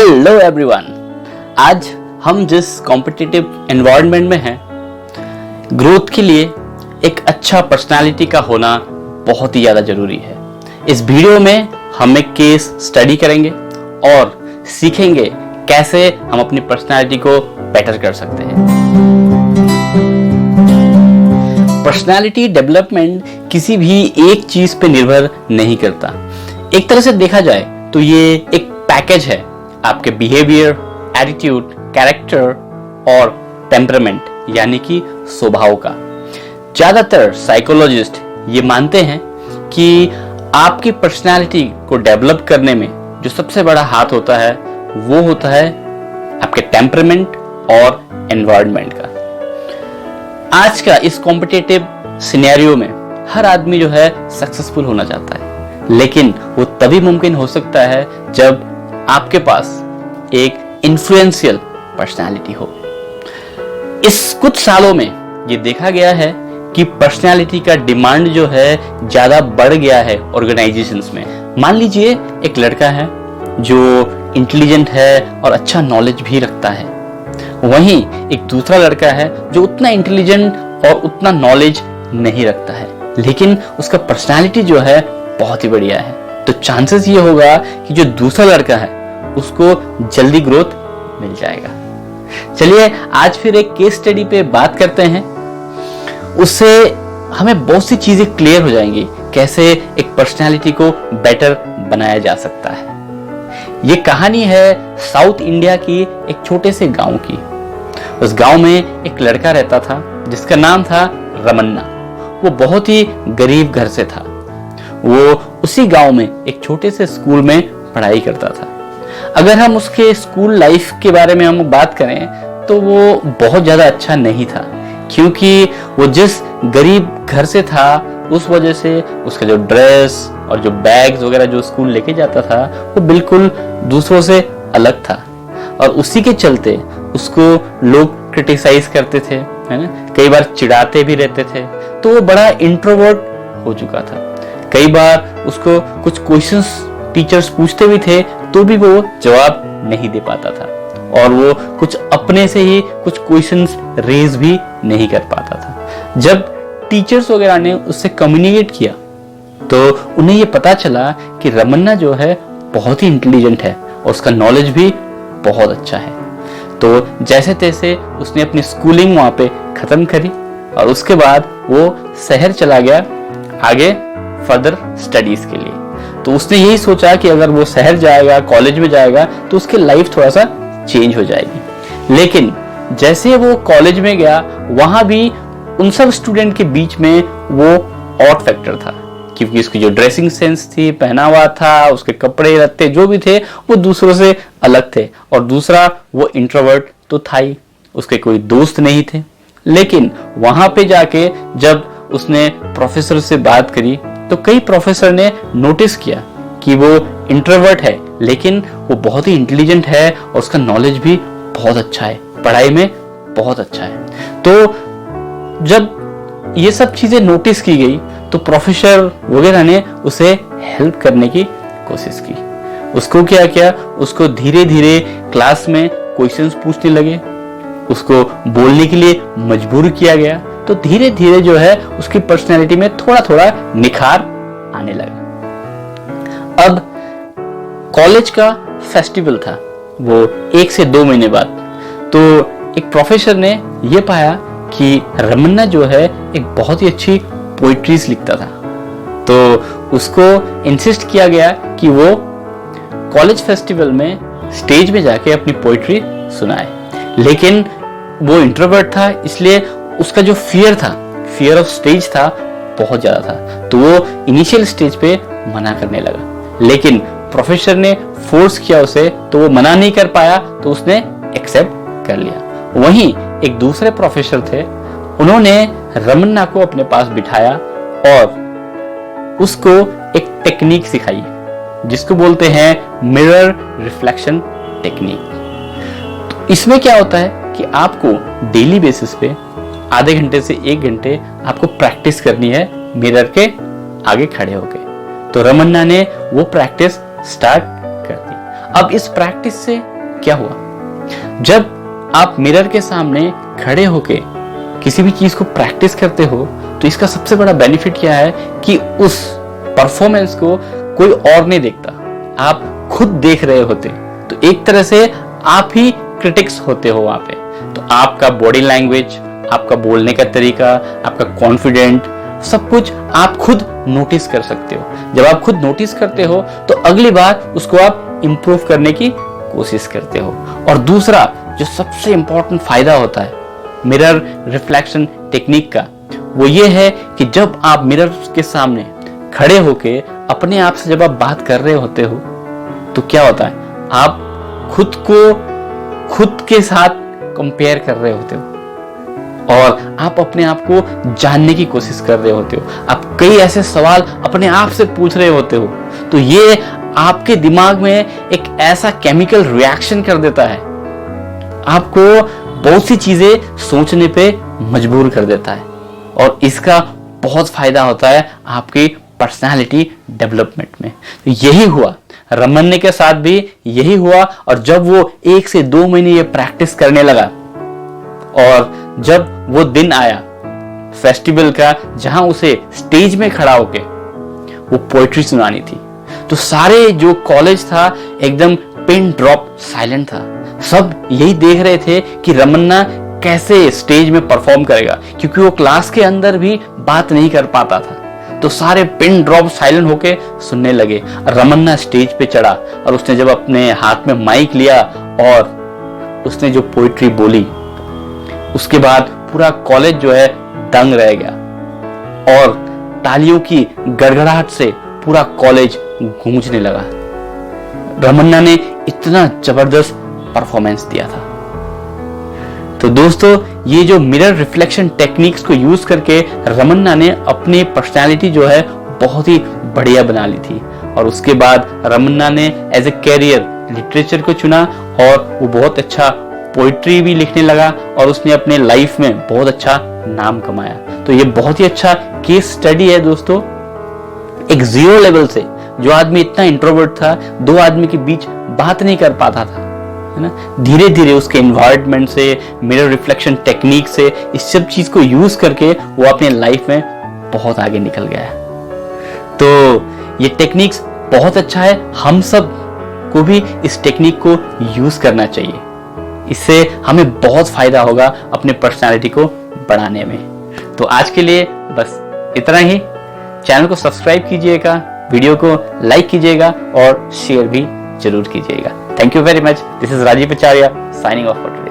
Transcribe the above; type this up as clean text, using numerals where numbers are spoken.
Hello everyone. आज हम जिस कॉम्पिटिटिव एनवायरनमेंट में हैं, ग्रोथ के लिए एक अच्छा पर्सनालिटी का होना बहुत ही ज़्यादा ज़रूरी है। इस वीडियो में हम एक केस स्टडी करेंगे और सीखेंगे कैसे हम अपनी पर्सनालिटी को बेटर कर सकते हैं। पर्सनालिटी डेवलपमेंट किसी भी एक चीज़ पे निर्भर नहीं करता। एक तरह से देखा जाए तो ये एक पैकेज है आपके बिहेवियर, एटीट्यूड, कैरेक्टर और टेम्परामेंट यानी कि स्वभाव का। ज़्यादातर साइकोलॉजिस्ट ये मानते हैं कि आपकी पर्सनालिटी को डेवलप करने में जो सबसे बड़ा हाथ होता है वो होता है आपके टेम्परामेंट और एनवायरनमेंट का। आज का इस कॉम्पिटिटिव सिनेरियो में हर आदमी जो है सक्सेसफुल होना चाहता है, लेकिन वो तभी मुमकिन हो सकता है जब आपके पास एक इन्फ्लुएंशियल पर्सनालिटी हो। इस कुछ सालों में ये देखा गया है कि पर्सनालिटी का डिमांड जो है ज्यादा बढ़ गया है ऑर्गेनाइजेशंस में। मान लीजिए एक लड़का है जो इंटेलिजेंट है और अच्छा नॉलेज भी रखता है, वहीं एक दूसरा लड़का है जो उतना इंटेलिजेंट और उतना नॉलेज नहीं रखता है, लेकिन उसका पर्सनालिटी जो है बहुत ही बढ़िया है। तो चांसेस ये होगा कि जो दूसरा लड़का है उसको जल्दी ग्रोथ मिल जाएगा। चलिए आज फिर एक केस स्टडी पे बात करते हैं। उससे हमें बहुत सी चीजें क्लियर हो जाएंगी, कैसे एक पर्सनालिटी को बेटर बनाया जा सकता है। ये कहानी है साउथ इंडिया की एक छोटे से गांव की। उस गांव में एक लड़का रहता था जिसका नाम था रमन्ना। वो बहुत ही गरीब घर से था। वो उसी गांव में एक छोटे से स्कूल में पढ़ाई करता था। अगर हम उसके स्कूल लाइफ के बारे में हम बात करें तो वो बहुत ज्यादा अच्छा नहीं था, क्योंकि वो जिस गरीब घर से था उस वजह से उसका जो ड्रेस और जो बैग्स वगैरह जो स्कूल लेके जाता था वो बिल्कुल दूसरों से अलग था, और उसी के चलते उसको लोग क्रिटिसाइज करते थे, है ना, कई बार चिढ़ाते भी रहते थे। तो वो बड़ा इंट्रोवर्ट हो चुका था। कई बार उसको कुछ क्वेश्चंस टीचर्स पूछते भी थे तो भी वो जवाब नहीं दे पाता था, और वो कुछ अपने से ही कुछ क्वेश्चंस रेज भी नहीं कर पाता था। जब टीचर्स वगैरह ने उससे कम्युनिकेट किया तो उन्हें ये पता चला कि रमन्ना जो है बहुत ही इंटेलिजेंट है और उसका नॉलेज भी बहुत अच्छा है। तो जैसे तैसे उसने अपनी स्कूलिंग वहां पे खत्म करी और उसके बाद वो शहर चला गया आगे फर्दर स्टडीज के लिए। तो उसने यही सोचा कि अगर वो शहर जाएगा, कॉलेज में जाएगा तो उसकी लाइफ थोड़ा सा चेंज हो जाएगी। लेकिन जैसे वो कॉलेज में गया वहां भी उन सब स्टूडेंट के बीच में वो ऑड फैक्टर था, क्योंकि उसकी जो ड्रेसिंग सेंस थी, पहनावा था, उसके कपड़े लत्ते जो भी थे वो दूसरों से अलग थे। और दूसरा वो इंट्रोवर्ट तो था ही, उसके कोई दोस्त नहीं थे। लेकिन वहां पे जाके जब उसने प्रोफेसर से बात करी तो कई प्रोफेसर ने नोटिस किया कि वो इंट्रोवर्ट है लेकिन वो बहुत ही इंटेलिजेंट है और उसका नॉलेज भी बहुत अच्छा है, पढ़ाई में बहुत अच्छा है। तो जब ये सब चीजें नोटिस की गई तो प्रोफेसर वगैरह ने उसे हेल्प करने की कोशिश की। उसको क्या किया, उसको धीरे धीरे क्लास में क्वेश्चंस पूछने लगे, उसको बोलने के लिए मजबूर किया गया। तो धीरे धीरे जो है उसकी पर्सनैलिटी में थोड़ा थोड़ा निखार आने लगा। अब कॉलेज का फेस्टिवल था वो 1 से 2 महीने बाद। तो एक प्रोफेसर ने यह पाया कि रमन्ना जो है एक बहुत ही अच्छी पोइट्रीज लिखता था। तो उसको इंसिस्ट किया गया कि वो कॉलेज फेस्टिवल में स्टेज में जाके अपनी पोइट्री सुनाए। लेकिन वो इंट्रोवर्ट था, इसलिए उसका जो फियर ऑफ स्टेज था बहुत ज्यादा था। तो वो इनिशियल स्टेज पे मना करने लगा, लेकिन प्रोफेसर ने फोर्स किया उसे, तो वो मना नहीं कर पाया, तो उसने एक्सेप्ट कर लिया। वहीं एक दूसरे प्रोफेसर थे, उन्होंने रमन्ना को अपने पास बिठाया और उसको एक टेक्निक सिखाई जिसको बोलते हैं मिरर रिफ्लेक्शन टेक्निक। तो इसमें क्या होता है कि आपको डेली बेसिस पे आधे घंटे से 1 घंटे आपको प्रैक्टिस करनी है मिरर के आगे खड़े होके। तो रमन्ना ने वो प्रैक्टिस स्टार्ट कर दी। अब इस प्रैक्टिस से क्या हुआ? जब आप मिरर के सामने खड़े होके किसी भी चीज को प्रैक्टिस करते हो तो इसका सबसे बड़ा बेनिफिट क्या है कि उस परफॉर्मेंस को कोई और नहीं देखता, आप खुद देख रहे होते। तो एक तरह से आप ही क्रिटिक्स होते हो वहां पे। तो आपका बॉडी लैंग्वेज, आपका बोलने का तरीका, आपका कॉन्फिडेंट, सब कुछ आप खुद नोटिस कर सकते हो। जब आप खुद नोटिस करते हो तो अगली बार उसको आप इंप्रूव करने की कोशिश करते हो। और दूसरा जो सबसे इंपॉर्टेंट फायदा होता है मिरर रिफ्लेक्शन टेक्निक का, वो ये है कि जब आप मिरर के सामने खड़े होके अपने आप से जब आप बात कर रहे होते हो तो क्या होता है, आप खुद को खुद के साथ कंपेयर कर रहे होते हो और आप अपने आप को जानने की कोशिश कर रहे होते हो। आप कई ऐसे सवाल अपने आप से पूछ रहे होते हो। तो ये आपके दिमाग में एक ऐसा केमिकल रिएक्शन कर देता है, आपको बहुत सी चीजें सोचने पे मजबूर कर देता है और इसका बहुत फायदा होता है आपकी पर्सनालिटी डेवलपमेंट में। तो यही हुआ रमन्ना के साथ भी, यही हुआ। और जब वो 1 से 2 महीने ये प्रैक्टिस करने लगा और जब वो दिन आया फेस्टिवल का जहां उसे स्टेज में खड़ा होके वो पोएट्री सुनानी थी, तो सारे जो कॉलेज था एकदम पिन ड्रॉप साइलेंट था। सब यही देख रहे थे कि रमन्ना कैसे स्टेज में परफॉर्म करेगा, क्योंकि वो क्लास के अंदर भी बात नहीं कर पाता था। तो सारे पिन ड्रॉप साइलेंट होके सुनने लगे। रमन्ना स्टेज पे चढ़ा और उसने जब अपने हाथ में माइक लिया और उसने जो पोइट्री बोली, उसके बाद पूरा कॉलेज जो है दंग रह गया और तालियों की गड़गड़ाहट से पूरा कॉलेज गूंजने लगा। रमन्ना ने इतना जबरदस्त परफॉर्मेंस दिया था। तो दोस्तों, ये जो मिरर रिफ्लेक्शन टेक्निक्स को यूज करके रमन्ना ने अपनी पर्सनालिटी जो है बहुत ही बढ़िया बना ली थी। और उसके बाद रमन्ना ने एज ए कैरियर लिटरेचर को चुना और वो बहुत अच्छा पोइट्री भी लिखने लगा और उसने अपने लाइफ में बहुत अच्छा नाम कमाया। तो ये बहुत ही अच्छा केस स्टडी है दोस्तों। एक 0 लेवल से जो आदमी इतना इंट्रोवर्ट था, 2 आदमी के बीच बात नहीं कर पाता था, है ना, धीरे धीरे उसके एनवायरनमेंट से, मिरर रिफ्लेक्शन टेक्निक से, इस सब चीज को यूज करके वो अपने लाइफ में बहुत आगे निकल गया है। तो ये टेक्निक्स बहुत अच्छा है, हम सब को भी इस टेक्निक को यूज करना चाहिए। इससे हमें बहुत फायदा होगा अपने पर्सनालिटी को बढ़ाने में। तो आज के लिए बस इतना ही। चैनल को सब्सक्राइब कीजिएगा, वीडियो को लाइक कीजिएगा और शेयर भी जरूर कीजिएगा। Thank you very much. This is Rajiv Acharya signing off for today.